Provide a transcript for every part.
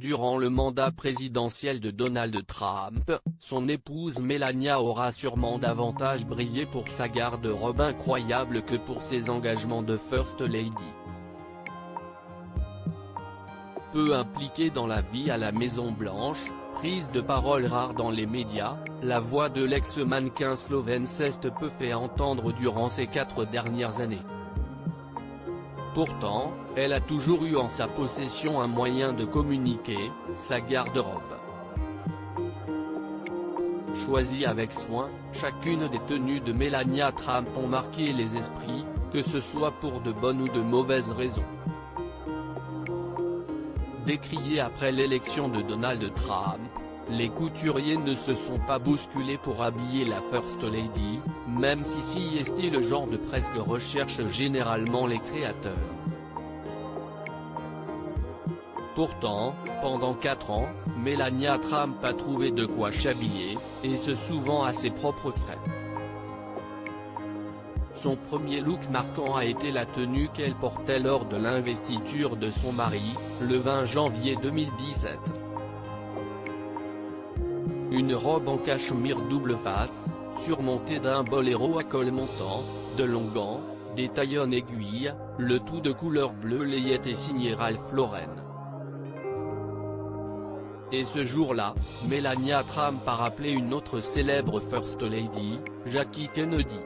Durant le mandat présidentiel de Donald Trump, son épouse Melania aura sûrement davantage brillé pour sa garde-robe incroyable que pour ses engagements de First Lady. Peu impliquée dans la vie à la Maison-Blanche, prise de parole rare dans les médias, la voix de l'ex-mannequin slovène s'est peu fait entendre durant ces 4 dernières années. Pourtant, elle a toujours eu en sa possession un moyen de communiquer, sa garde-robe. Choisie avec soin, chacune des tenues de Melania Trump ont marqué les esprits, que ce soit pour de bonnes ou de mauvaises raisons. Décriée après l'élection de Donald Trump, les couturiers ne se sont pas bousculés pour habiller la First Lady, même si c'est le genre de presse que recherchent généralement les créateurs. Pourtant, pendant 4 ans, Melania Trump a trouvé de quoi s'habiller, et ce souvent à ses propres frais. Son premier look marquant a été la tenue qu'elle portait lors de l'investiture de son mari, le 20 janvier 2017. Une robe en cachemire double face, surmontée d'un boléro à col montant, de longs gants, des tailles en aiguille, le tout de couleur bleue layette et signé Ralph Lauren. Et ce jour-là, Melania Trump a rappelé une autre célèbre First Lady, Jackie Kennedy.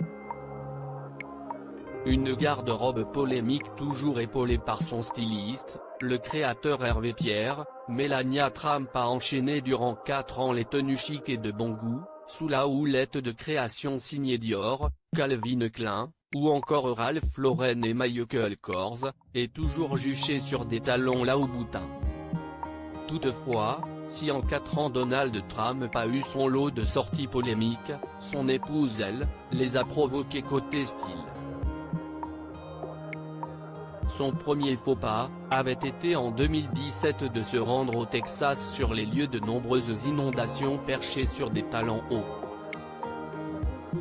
Une garde-robe polémique toujours épaulée par son styliste, le créateur Hervé Pierre. Melania Trump a enchaîné durant 4 ans les tenues chic et de bon goût, sous la houlette de créations signées Dior, Calvin Klein, ou encore Ralph Lauren et Michael Kors, et toujours juchée sur des talons Louboutin. Toutefois, si en 4 ans Donald Trump a eu son lot de sorties polémiques, son épouse elle, les a provoquées côté style. Son premier faux pas, avait été en 2017 de se rendre au Texas sur les lieux de nombreuses inondations perchées sur des talons hauts.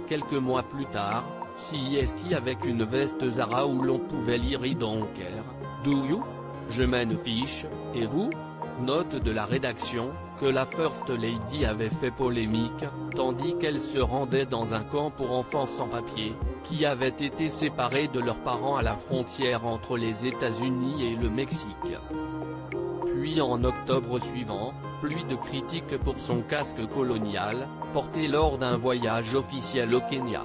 Quelques mois plus tard, c'est avec une veste Zara où l'on pouvait lire I don't care, do you? Je m'en fiche, et vous? Note de la rédaction, que la First Lady avait fait polémique, tandis qu'elle se rendait dans un camp pour enfants sans papier, qui avait été séparé de leurs parents à la frontière entre les États-Unis et le Mexique. Puis en octobre suivant, pluie de critiques pour son casque colonial, porté lors d'un voyage officiel au Kenya.